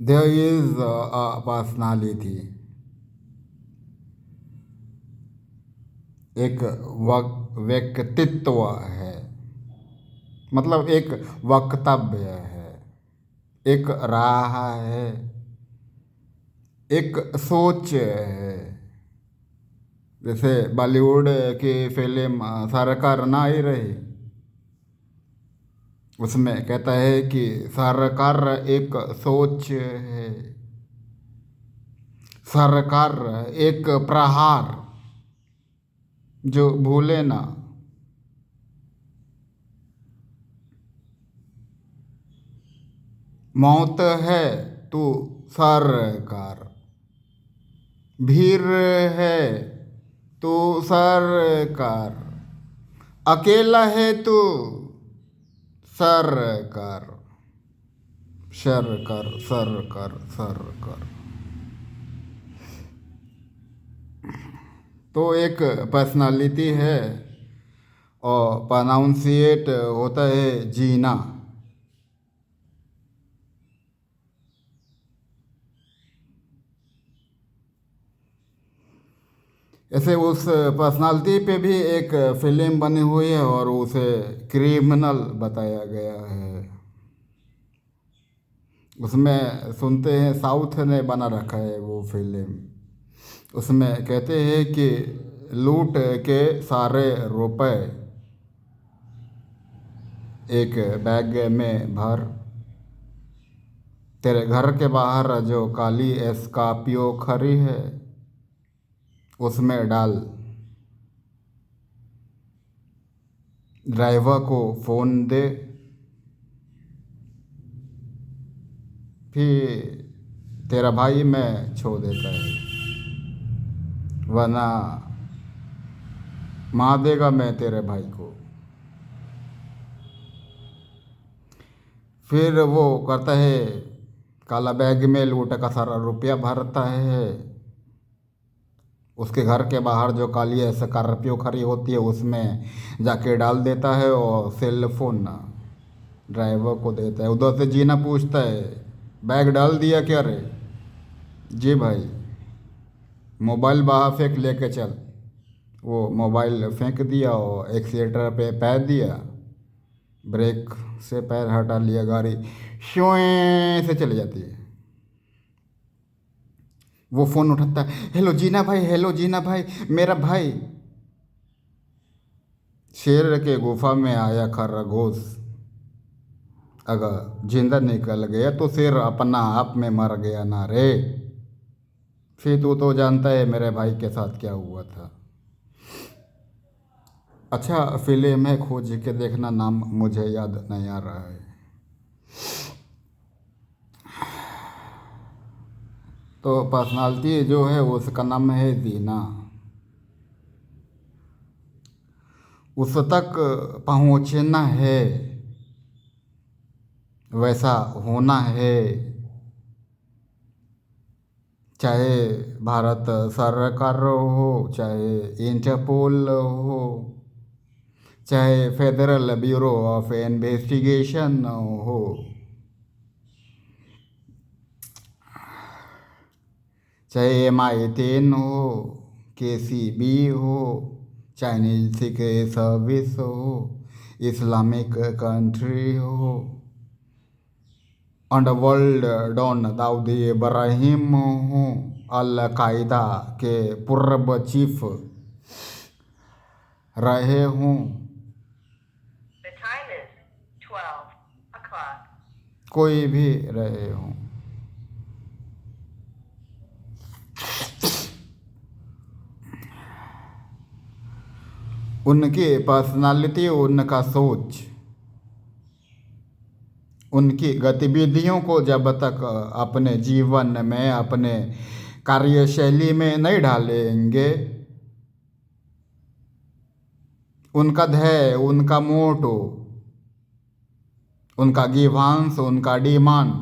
There is a personality, एक व्यक्तित्व है, मतलब एक वक्तव्य है, एक राह है, एक सोच है. जैसे बॉलीवुड की फिल्म सरकार ना ही रही, उसमें कहता है कि सरकार एक सोच है, सरकार एक प्रहार जो भूले ना. मौत है तू सरकार, भीड़ है तू सरकार, अकेला है तू सरकार, सरकार सरकार सरकार. तो एक पर्सनालिटी है और प्रोनाउंसिएट होता है जीना. ऐसे उस पर्सनालिटी पे भी एक फिल्म बनी हुई है और उसे क्रिमिनल बताया गया है. उसमें सुनते हैं साउथ ने बना रखा है वो फिल्म. उसमें कहते हैं कि लूट के सारे रुपए एक बैग में भर, तेरे घर के बाहर जो काली स्कॉर्पियो खड़ी है उसमें डाल, ड्राइवर को फ़ोन दे, फिर तेरा भाई मैं छोड़ देता है, वरना मार देगा मैं तेरे भाई को. फिर वो करता है, काला बैग में लूट का सारा रुपया भरता है, उसके घर के बाहर जो काली स्कॉर्पियो खड़ी होती है उसमें जाके डाल देता है और सेल फोन ड्राइवर को देता है. उधर से जीना पूछता है, बैग डाल दिया क्या रे? जी भाई. मोबाइल बाहर फेंक लेके चल. वो मोबाइल फेंक दिया और एक्सीलेटर पे पैर दिया, ब्रेक से पैर हटा लिया, गाड़ी श्यों से चली जाती है. वो फ़ोन उठाता है, हेलो जीना भाई, हेलो जीना भाई, मेरा भाई. शेर के गुफा में आया खरगोश, अगर जिंदा निकल गया तो शेर अपना आप में मर गया ना रे. फिर तू तो जानता है मेरे भाई के साथ क्या हुआ था. अच्छा फिल्म है, खोज के देखना, नाम मुझे याद नहीं आ रहा है. तो पर्सनालिटी जो है उसका नाम है दीना. उस तक पहुँचना है, वैसा होना है, चाहे भारत सरकार हो, चाहे इंटरपोल हो, चाहे फेडरल ब्यूरो ऑफ इन्वेस्टिगेशन हो, चाहे MI10 हो, KCB हो, चाइनीज सीक्रेट सर्विस हो, इस्लामिक कंट्री हो, अंडरवर्ल्ड डॉन दाऊद इब्राहिम हो, अल कायदा के पूर्व चीफ रहे हों, कोई भी रहे हों. उनकी पर्सनालिटी, उनका सोच, उनकी गतिविधियों को जब तक अपने जीवन में, अपने कार्यशैली में नहीं ढालेंगे उनका ध्येय, उनका मोटो, उनका गिवांश, उनका डिमांड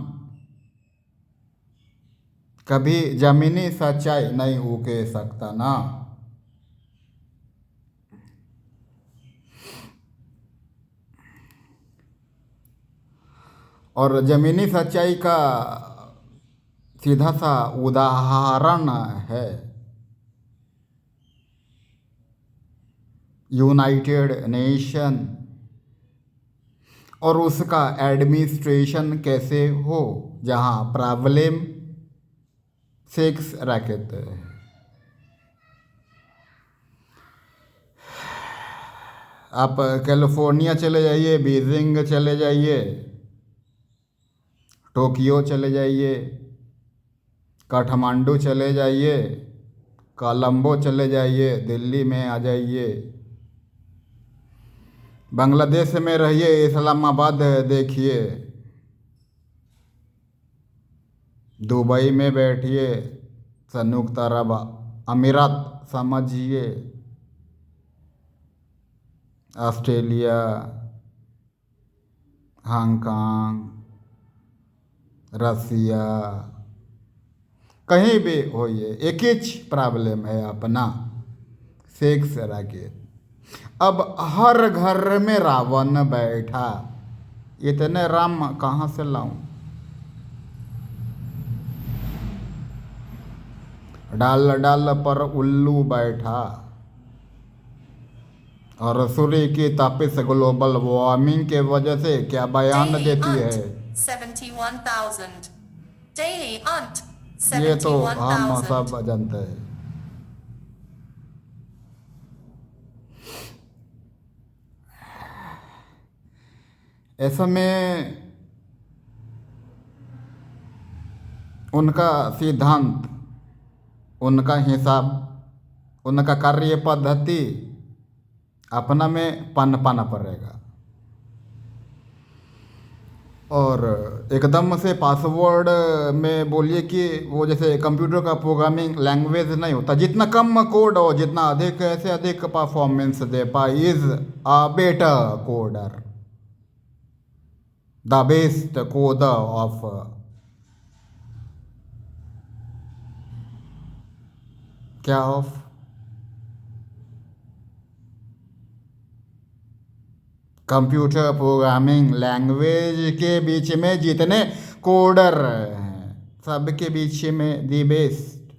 कभी जमीनी सच्चाई नहीं उके सकता ना। और जमीनी सच्चाई का सीधा सा उदाहरण है यूनाइटेड नेशन और उसका एडमिनिस्ट्रेशन कैसे हो, जहां प्रॉब्लम सेक्स रैकेट है। आप कैलिफोर्निया चले जाइए, बीजिंग चले जाइए, टोक्यो चले जाइए, काठमांडू चले जाइए, कोलंबो चले जाइए, दिल्ली में आ जाइए, बांग्लादेश में रहिए, इस्लामाबाद देखिए, दुबई में बैठिए, संयुक्त अरब अमीरात समझिए, ऑस्ट्रेलिया, हांगकांग, रसिया, कहीं भी होइए एक ही प्रॉब्लम है अपना, सेक्स रैकेट। अब हर घर में रावण बैठा, इतने राम कहाँ से लाऊं? डाल डाल पर उल्लू बैठा, और सूर्य की तापिश ग्लोबल वार्मिंग के वजह से क्या बयान देती है? 71,000 Daily Unt ये तो हम 71,000 सब जानते हैं। ऐसे में उनका सिद्धांत, उनका हिसाब, उनका कार्य पद्धति अपना में पनपना पड़ेगा। और एकदम से पासवर्ड में बोलिए कि वो जैसे कंप्यूटर का प्रोग्रामिंग लैंग्वेज नहीं होता, जितना कम कोड हो, जितना अधिक से अधिक परफॉर्मेंस दे पाए, is a better coder, the best coder of क्या ऑफ कंप्यूटर प्रोग्रामिंग लैंग्वेज के बीच में जितने कोडर हैं, सबके बीच में दी बेस्ट।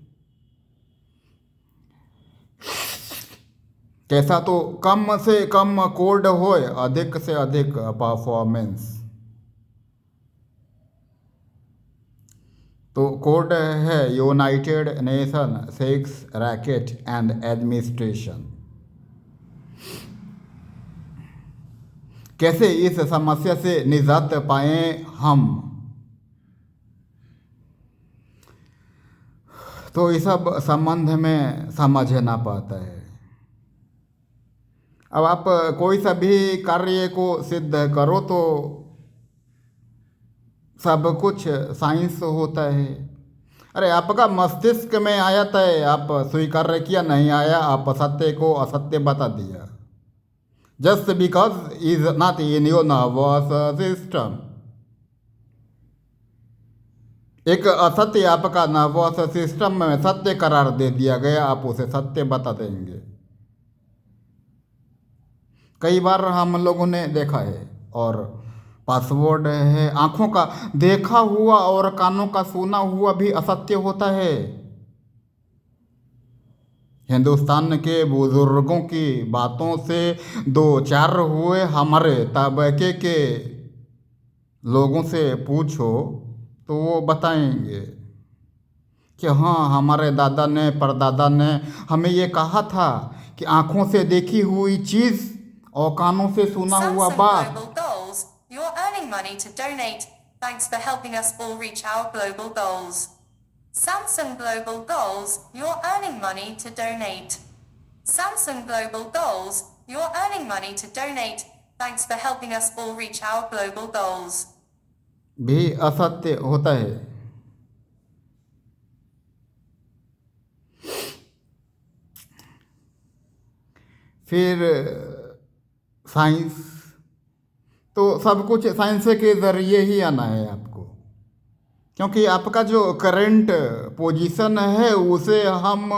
कैसा? तो कम से कम कोड हो, अधिक से अधिक परफॉर्मेंस। तो कोड है United nation sex racket and administration. कैसे इस समस्या से निजात पाए हम? तो इस सब संबंध में समझ ना पाता है। अब आप कोई सा भी कार्य को सिद्ध करो तो सब कुछ साइंस होता है। अरे आपका मस्तिष्क में आया तय, आप स्वीकार किया, नहीं आया आप सत्य को असत्य बता दिया, just because is not in your nervous system. एक असत्य आपका नर्वस सिस्टम में सत्य करार दे दिया गया, आप उसे सत्य बता देंगे। कई बार हम लोगों ने देखा है। और पासवर्ड है, आंखों का देखा हुआ और कानों का सुना हुआ भी असत्य होता है। हिंदुस्तान के बुजुर्गों की बातों से दो चार हुए हमारे तबके के लोगों से पूछो तो वो बताएंगे कि हाँ, हमारे दादा ने परदादा ने हमें ये कहा था कि आंखों से देखी हुई चीज़ और कानों से सुना हुआ Samsung बात। Global Goals, you're earning money to donate. Thanks for helping us all reach our global goals. Samsung Global Goals, you're earning money to donate. Samsung Global Goals, you're earning money to donate. Thanks for helping us all reach our global goals. भी असत्य होता है। फिर science, तो सब कुछ science के ज़रिए ही आना है आपको, क्योंकि आपका जो करंट पोजीशन है उसे हम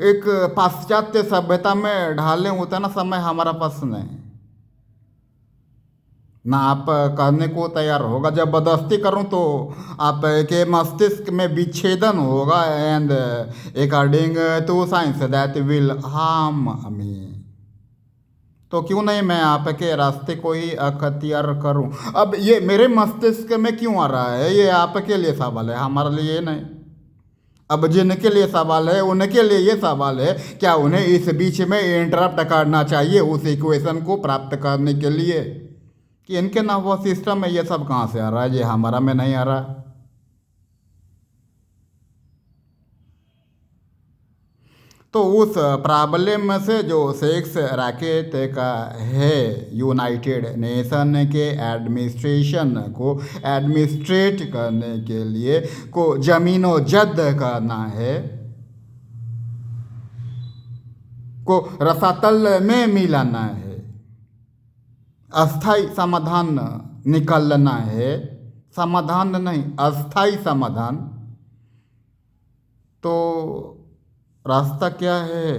एक पाश्चात्य सभ्यता में ढालें, उतना समय हमारा पास नहीं ना। आप करने को तैयार होगा, जबरदस्ती करूं तो आप के मस्तिष्क में विच्छेदन होगा, and according to science that will harm me. तो क्यों नहीं मैं आपके रास्ते को ही अख्तियार करूं। अब ये मेरे मस्तिष्क में क्यों आ रहा है, ये आपके लिए सवाल है, हमारे लिए नहीं। अब जिनके लिए सवाल है उनके लिए ये सवाल है, क्या उन्हें इस बीच में इंटरप्ट करना चाहिए उस इक्वेशन को प्राप्त करने के लिए, कि इनके नर्वस सिस्टम में ये सब कहाँ से आ रहा है, ये हमारा में नहीं आ रहा। तो उस प्रॉब्लम से जो सेक्स रैकेट का है, यूनाइटेड नेशन के एडमिनिस्ट्रेशन को एडमिनिस्ट्रेट करने के लिए को जमीनो जद करना है, को रसातल में मिलाना है, अस्थाई समाधान निकालना है, समाधान नहीं अस्थाई समाधान। तो रास्ता क्या है,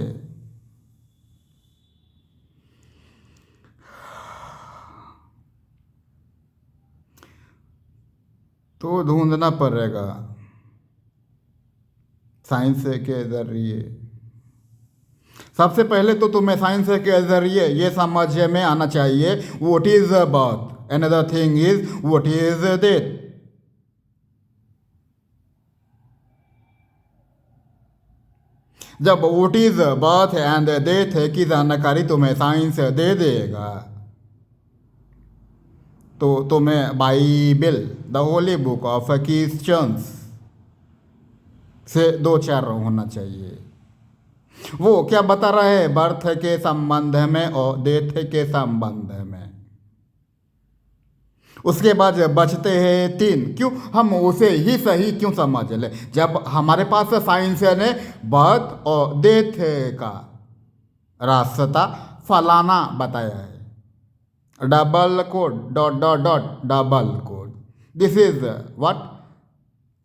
तो ढूंढना पड़ेगा साइंस के जरिए। सबसे पहले तो तुम्हें साइंस के जरिए ये समझ में आना चाहिए what is birth, another thing is what is death. जब what is birth and death की जानकारी तुम्हें साइंस दे देगा, तो तुम्हें Bible the holy book of Christians से दो चार होना चाहिए। वो क्या बता रहा है बर्थ के संबंध में और डेथ के संबंध में। उसके बाद बचते हैं तीन, क्यों हम उसे ही सही क्यों समझ ले, जब हमारे पास साइंस ने बर्थ और डेथ का रास्ता फलाना बताया है, double quote dot dot dot double quote, this is what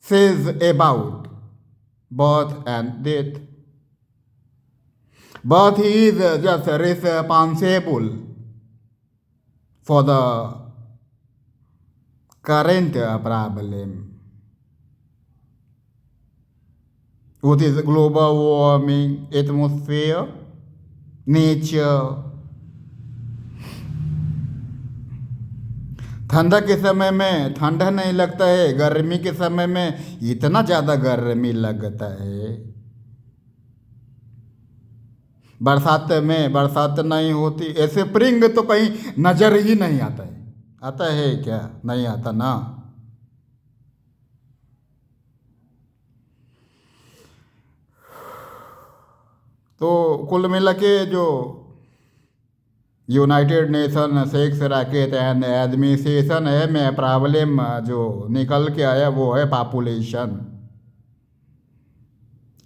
says about birth and death. But he is just responsible for the current problem, which is global warming, atmosphere, nature. ठंडा के समय में ठंडा नहीं लगता है, गर्मी के समय में इतना ज़्यादा गर्मी लगता है, बरसात में बरसात नहीं होती, ऐसे स्प्रिंग तो कहीं नजर ही नहीं आता है। आता है क्या, नहीं आता ना। तो कुल मिला के जो United nation sex racket and administration है में प्रॉब्लम जो निकल के आया वो है population,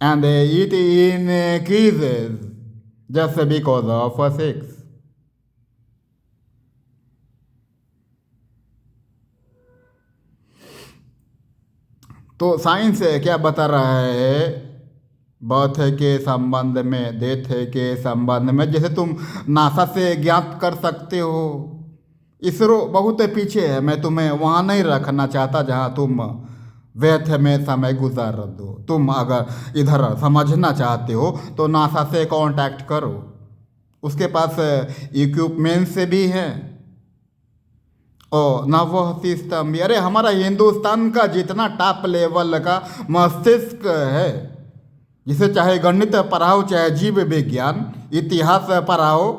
and it increases just because of sex. तो साइंस क्या बता रहा है बर्थ के संबंध में, डेथ के संबंध में, जैसे तुम नासा से ज्ञात कर सकते हो। इसरो बहुत पीछे है, मैं तुम्हें वहाँ नहीं रखना चाहता जहाँ तुम व्यर्थ में समय गुजार दो। तुम अगर इधर समझना चाहते हो तो नासा से कांटेक्ट करो, उसके पास इक्विपमेंट्स भी हैं और नर्वस सिस्टम भी। अरे हमारा हिंदुस्तान का जितना टॉप लेवल का मस्तिष्क है, जिसे चाहे गणित पढ़ाओ, चाहे जीव विज्ञान, इतिहास पढ़ाओ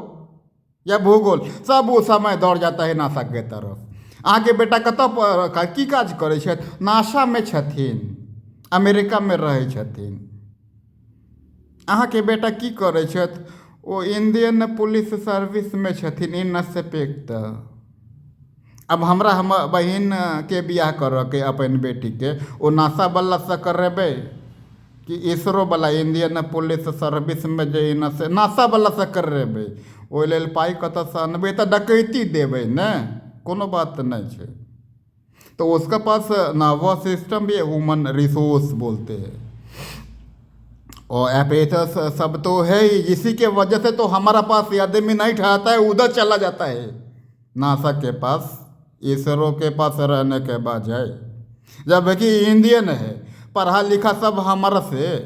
या भूगोल, सब वो समय दौड़ जाता है नासा के तरफ। अहाँके बेटा कतऽ की काज करै छथि, नासा में छथिन, अमेरिका में रहै छथिन। अहाँके बेटा की करै छथि, ओ इंडियन पुलिस सर्विस में छथिन, इंस्पेक्टर। अब हमरा हम बहिन के बियाह करके अपन बेटी के ओ नासा वाला से करेबै कि इसरो वाला इंडियन पुलिस सर्विस में जे नासा वाला से करेबै, ओहि लेल पाइ कतऽसँ अनबै, तऽ डकैती देबै ने, कोनो बात नहीं है। तो उसका पास नर्वस सिस्टम भी ह्यूमन रिसोर्स बोलते हैं, और एपेटस सब तो है ही। इसी के वजह से तो हमारा पास आदमी नहीं ठहरता है, उधर चला जाता है नासा के पास, इसरो के पास रहने के बजाय। जबकि इंडियन है, पढ़ा लिखा सब हमारा से।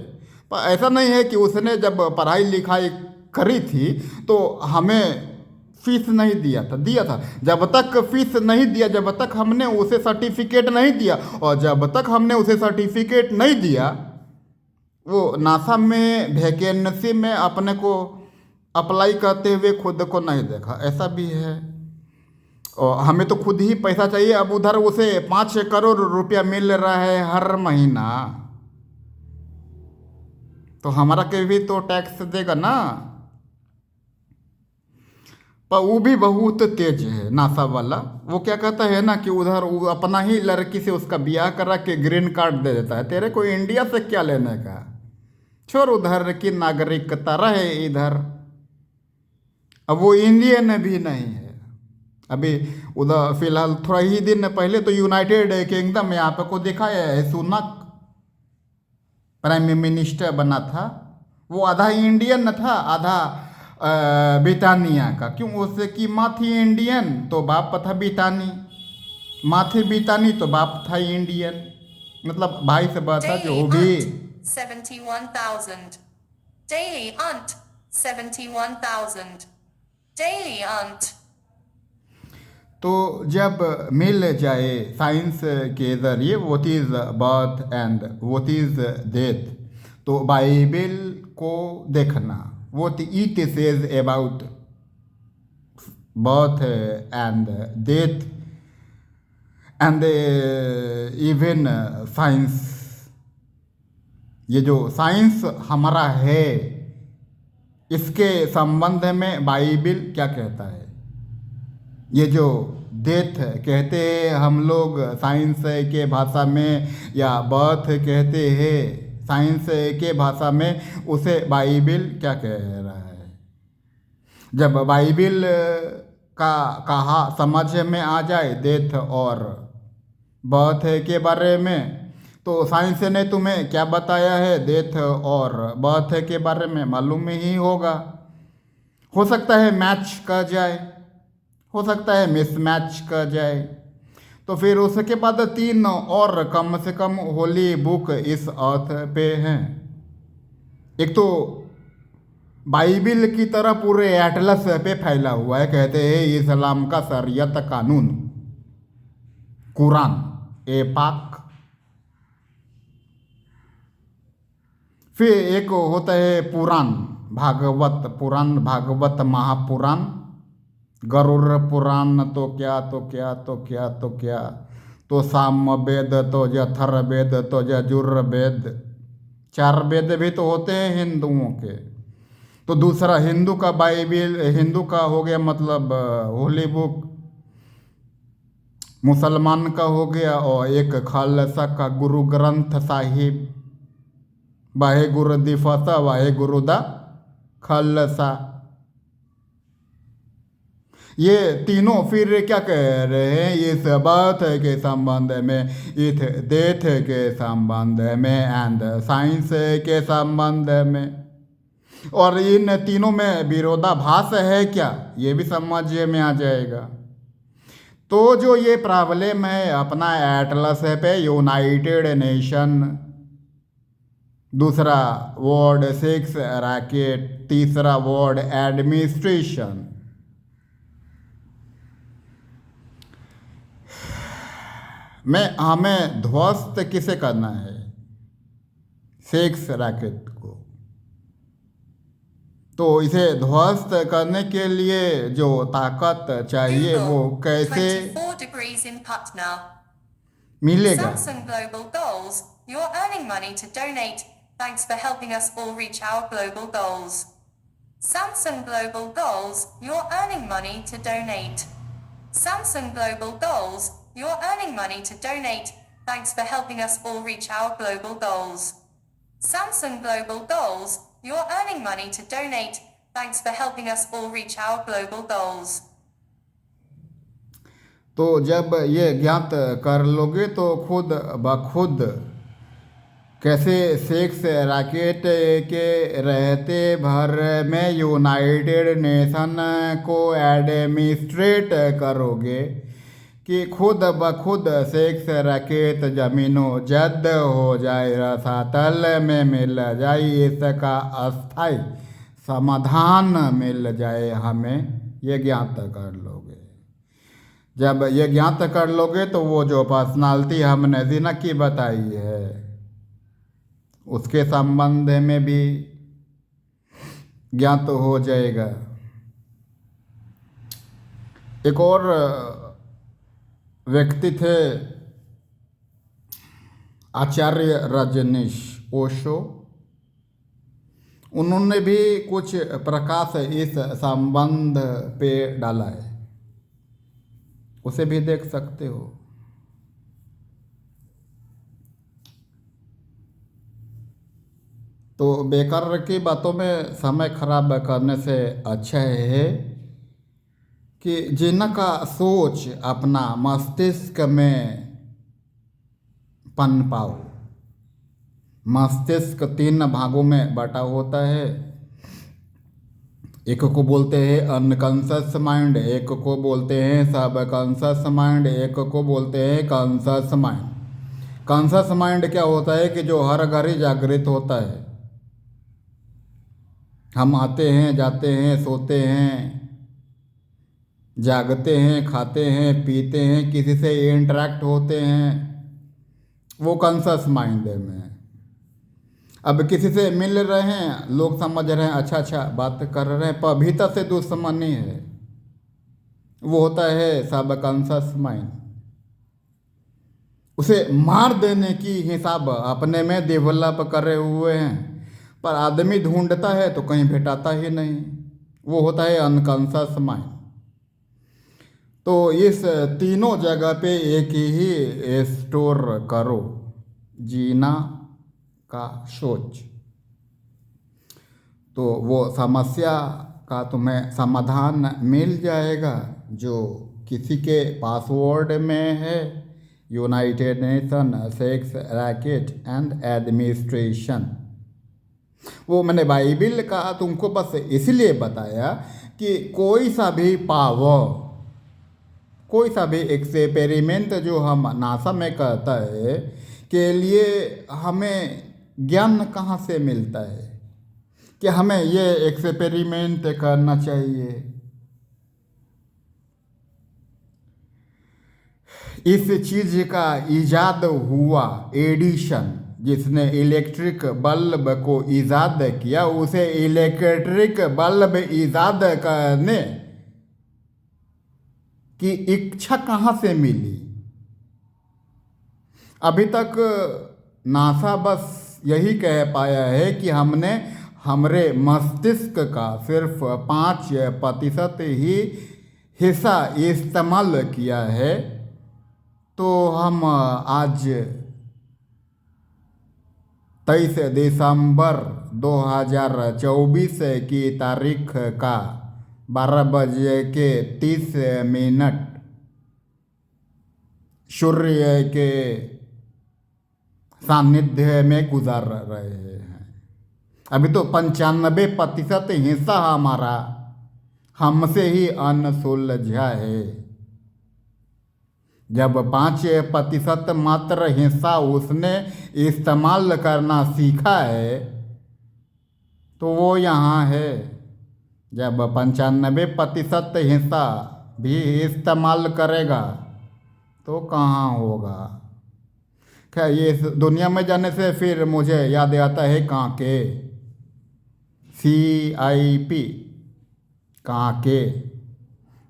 पर ऐसा नहीं है कि उसने जब पढ़ाई लिखाई करी थी तो हमें फीस नहीं दिया था। जब तक फीस नहीं दिया, जब तक हमने उसे सर्टिफिकेट नहीं दिया, और जब तक हमने उसे सर्टिफिकेट नहीं दिया, वो नासा में वैकेंसी में अपने को अप्लाई करते हुए खुद को नहीं देखा, ऐसा भी है। और हमें तो खुद ही पैसा चाहिए। अब उधर उसे 5 करोड़ रुपया मिल रहा है हर महीना, तो हमारा के भी तो टैक्स देगा ना। पर वो भी बहुत तेज है नासा वाला। वो क्या कहता है ना कि उधर वो अपना ही लड़की से उसका ब्याह करा के ग्रीन कार्ड दे देता है। तेरे को इंडिया से क्या लेने का, छोड़ उधर की नागरिकता रहे इधर। अब वो इंडियन भी नहीं है। अभी उधर फिलहाल थोड़ा ही दिन पहले तो यूनाइटेड किंगडम यहाँ पे को दिखाया है, सुनक प्राइम मिनिस्टर बना था। वो आधा इंडियन था, आधा ब्रिटानिया का। क्यों? उससे कि माँ थी इंडियन तो बाप था ब्रिटानी, माँ थी ब्रिटानी तो बाप था इंडियन, मतलब भाई से बात था जो भी। 71,000 daily unt 71,000 daily unt। तो जब मिल जाए साइंस के ज़रिए what is birth and what is death, तो बाइबल को देखना, what it says about birth and death and even science. ये जो साइंस हमारा है, इसके संबंध में बाइबल क्या कहता है। ये जो डेथ कहते हैं हम लोग साइंस के भाषा में, या बर्थ कहते हैं साइंस के भाषा में, उसे बाइबल क्या कह रहा है। जब बाइबल का कहा समझ में आ जाए डेथ और बर्थ के बारे में, तो साइंस ने तुम्हें क्या बताया है डेथ और बर्थ के बारे में मालूम ही होगा। हो सकता है मैच कर जाए, हो सकता है मिसमैच कर जाए। तो फिर उसके बाद 3 और कम से कम होली बुक इस अर्थ पे हैं। एक तो बाइबल की तरह पूरे एटलस पे फैला हुआ है, कहते हैं इस्लाम का शरीयत कानून कुरान ए पाक। फिर एक होता है पुराण भागवत, पुराण भागवत महापुराण, गरुड़ पुराण, तो क्या तो क्या तो क्या तो क्या, तो साम वेद, तो अथर्व वेद, तो यजुर्वेद। 4 वेद भी तो होते हैं हिंदुओं के। तो दूसरा हिंदू का बाइबल, हिंदू का हो गया मतलब होली बुक, मुसलमान का हो गया, और एक खालसा का गुरु ग्रंथ साहिब, वाहे गुरु दी फसा वाहे गुरु दा खालसा। ये तीनों फिर क्या कह रहे हैं, इस बात के संबंध में, इस डेथ के संबंध में एंड साइंस के संबंध में। और इन तीनों में विरोधाभास है क्या, ये भी समझ में आ जाएगा। तो जो ये प्रॉब्लम है अपना एटलस पे यूनाइटेड नेशन, दूसरा वर्ड 6 रैकेट, तीसरा वर्ड एडमिनिस्ट्रेशन। हमें ध्वस्त किसे करना है, 6 रैकेट को। तो इसे ध्वस्त करने के लिए जो ताकत चाहिए वो कैसे 24 degrees in Patna। मिलेगा। Samsung Global Goals, you're earning money to donate. Thanks for helping us all reach our global goals. Samsung Global Goals, you're earning money to donate. Samsung Global Goals, you're earning money to donate. Thanks for helping us all reach our global goals. Samsung Global Goals, you're earning money to donate. Thanks for helping us all reach our global goals. तो जब ये ज्ञात कर लोगे तो खुद ब खुद कैसे सेक्स रैकेट के रहते भर में यूनाइटेड नेशन को एडमिनिस्ट्रेट करोगे कि खुद ब खुद सेक्स रैकेट जमीनों जद हो जाए रसातल में मिल जाए इसका अस्थाई समाधान मिल जाए हमें ये ज्ञात कर लोगे। जब ये ज्ञात कर लोगे तो वो जो पर्सनालिटी हमने जिना की बताई है उसके संबंध में भी ज्ञात हो जाएगा। एक और व्यक्ति थे आचार्य रजनीश ओशो, उन्होंने भी कुछ प्रकाश इस संबंध पे डाला है, उसे भी देख सकते हो। तो बेकार की बातों में समय खराब करने से अच्छा है कि जिनका सोच अपना मस्तिष्क में पनपाओ। मस्तिष्क 3 भागों में बटा होता है, एक को बोलते हैं अनकॉन्शियस माइंड, एक को बोलते हैं सबकॉन्शियस माइंड, एक को बोलते हैं कॉन्शियस माइंड। कॉन्शियस माइंड क्या होता है कि जो हर घड़ी जागृत होता है। हम आते हैं, जाते हैं, सोते हैं, जागते हैं, खाते हैं, पीते हैं, किसी से इंटरेक्ट होते हैं, वो कॉन्शियस माइंड में। अब किसी से मिल रहे हैं, लोग समझ रहे हैं अच्छा अच्छा बात कर रहे हैं, पर भीतर से दुश्मनी है, वो होता है सबकॉन्शियस माइंड। उसे मार देने की हिसाब अपने में डेवलप करे हुए हैं, पर आदमी ढूंढता है तो कहीं भेटाता ही नहीं, वो होता है अनकॉन्शियस माइंड। तो इस तीनों जगह पे एक ही स्टोर करो जीना का सोच, तो वो समस्या का तुम्हें समाधान मिल जाएगा जो किसी के पासवर्ड में है। United nation sex racket and administration, वो मैंने बाइबिल का तुमको बस इसलिए बताया कि कोई सा भी पावर, कोई सा भी एक्सपेरिमेंट जो हम नासा में करता है के लिए हमें ज्ञान कहाँ से मिलता है कि हमें ये एक्सपेरिमेंट करना चाहिए। इस चीज़ का इजाद हुआ एडिशन, जिसने इलेक्ट्रिक बल्ब को इजाद किया, उसे इलेक्ट्रिक बल्ब इजाद करने की इच्छा कहाँ से मिली? अभी तक नासा बस यही कह पाया है कि हमने हमारे मस्तिष्क का सिर्फ 5% ही हिस्सा इस्तेमाल किया है। तो हम आज 23 दिसंबर 2024 की तारीख का 12:30 सूर्य के सानिध्य में गुजार रहे हैं। अभी तो 95% हिस्सा हमारा हमसे ही अनसुलझा है। जब 5% मात्र हिस्सा उसने इस्तेमाल करना सीखा है तो वो यहाँ है। जब 95% हिस्सा भी इस्तेमाल करेगा तो कहाँ होगा। क्या ये इस दुनिया में जाने से फिर मुझे याद आता है कांके, CIP कांके।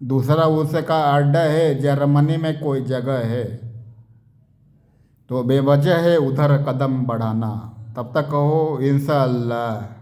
दूसरा उसका अड्डा है जर्मनी में कोई जगह है, तो बेवजह है उधर कदम बढ़ाना। तब तक कहो इंशाअल्लाह।